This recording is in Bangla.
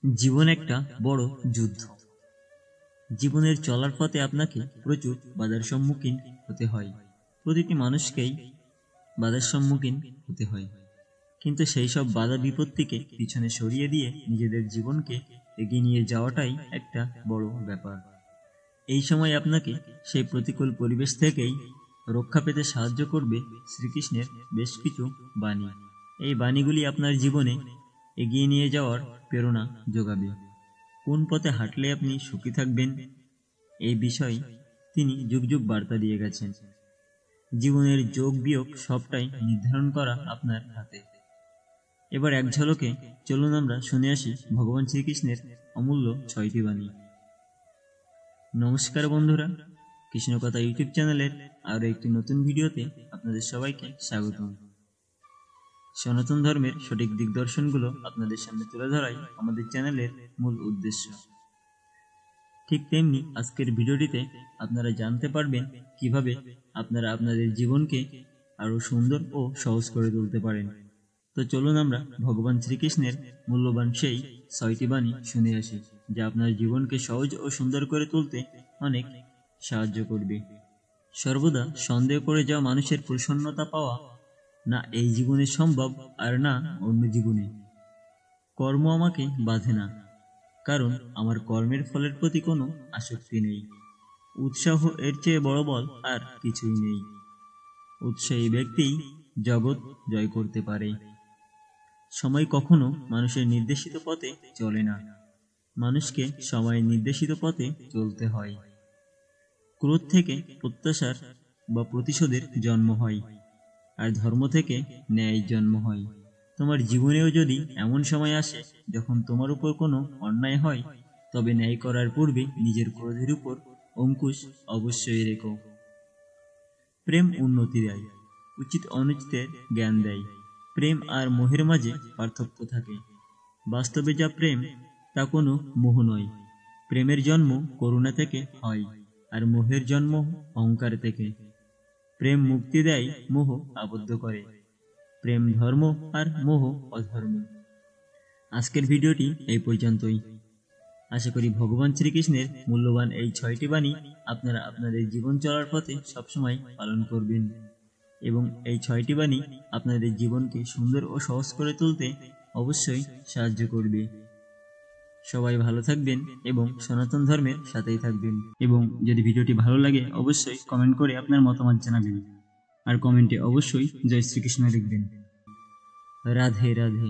জীবন একটা বড় যুদ্ধ। জীবনের চলার পথে আপনাকে প্রচুর বাধার সম্মুখীন হতে হয়। প্রতিটি মানুষকেই বাধার সম্মুখীন হতে হয়, কিন্তু সেই সব বাধা বিপত্তিকে পিছনে সরিয়ে দিয়ে নিজেদের জীবনকে এগিয়ে নিয়ে যাওয়াটাই একটা বড় ব্যাপার। এই সময় আপনাকে সেই প্রতিকূল পরিবেশ থেকেই রক্ষা পেতে সাহায্য করবে শ্রীকৃষ্ণের বেশ কিছু বাণী। এই বাণীগুলি আপনার জীবনে এগিয়ে নিয়ে যাওয়ার প্রেরণা যোগাবে। কোন পথে হাঁটলে আপনি সুখী থাকবেন, এই বিষয়ে তিনি যুগ যুগ বার্তা দিয়ে গেছেন। জীবনের যোগ বিয়োগ সবটাই নির্ধারণ করা আপনার হাতে। এবার এক ঝলকে চলুন আমরা শুনে আসি ভগবান শ্রীকৃষ্ণের অমূল্য 6টি বাণী। নমস্কার বন্ধুরা, কৃষ্ণকথা ইউটিউব চ্যানেলের আরও একটি নতুন ভিডিওতে আপনাদের সবাইকে স্বাগতম। সনাতন ধর্মের সঠিক দিগদর্শনগুলো আপনাদের সামনে তুলে ধরাই আমাদের চ্যানেলের মূল উদ্দেশ্য। ঠিক তেমনি আজকের ভিডিওটিতে আপনারা জানতে পারবেন কিভাবে আপনারা আপনাদের জীবনকে আরো সুন্দর ও সহজ করে তুলতে পারেন। তো চলুন আমরা ভগবান শ্রীকৃষ্ণের মূল্যবান সেই 6টি বাণী শুনে আসি, যা আপনার জীবনকে সহজ ও সুন্দর করে তুলতে অনেক সাহায্য করবে। সর্বদা সন্দেহ করে যাওয়া মানুষের প্রসন্নতা পাওয়া না এই জীবনে সম্ভব, আর না অন্য জীবনে। কর্ম আমাকে বাঁধে না, কারণ আমার কর্মের ফলের প্রতি কোনো আসক্তি নেই। উৎসাহ এর চেয়ে বড় বল আর কিছুই নেই। উৎসাহী ব্যক্তি জগৎ জয় করতে পারে। সময় কখনো মানুষের নির্দেশিত পথে চলে না, মানুষকে সময়ের নির্দেশিত পথে চলতে হয়। ক্রোধ থেকে প্রত্যাশার বা প্রতিশোধের জন্ম হয়, আর ধর্ম থেকে ন্যায় জন্ম হয়। তোমার জীবনেও যদি এমন সময় আসে যখন তোমার উপর কোনো অন্যায় হয়, তবে ন্যায় করার পূর্বে নিজের ক্রোধের উপর অঙ্কুশ অবশ্যই রেখো। প্রেম উন্নতি দেয়, উচিত অনুচিতের জ্ঞান দেয়। প্রেম আর মোহের মাঝে পার্থক্য থাকে। বাস্তবে যা প্রেম তা কোনো মোহ নয়। প্রেমের জন্ম করুণা থেকে হয়, আর মোহের জন্ম অহংকার থেকে। প্রেম মুক্তি দেয়, মোহ আবদ্ধ করে। প্রেম ধর্ম আর মোহ অধর্ম। আজকের ভিডিওটি এই পর্যন্তই। আশা করি ভগবান শ্রীকৃষ্ণের মূল্যবান এই 6টি বাণী আপনারা আপনাদের জীবন চলার পথে সবসময় পালন করবেন, এবং এই 6টি বাণী আপনাদের জীবনকে সুন্দর ও সহজ করে তুলতে অবশ্যই সাহায্য করবে। সবাই ভালো থাকবেন এবং সনাতন ধর্মের সাথেই থাকবেন। এবং যদি ভিডিওটি ভালো লাগে অবশ্যই কমেন্ট করে আপনার মতামত জানাবেন, আর কমেন্টে অবশ্যই জয় শ্রীকৃষ্ণ লিখবেন। রাধে রাধে।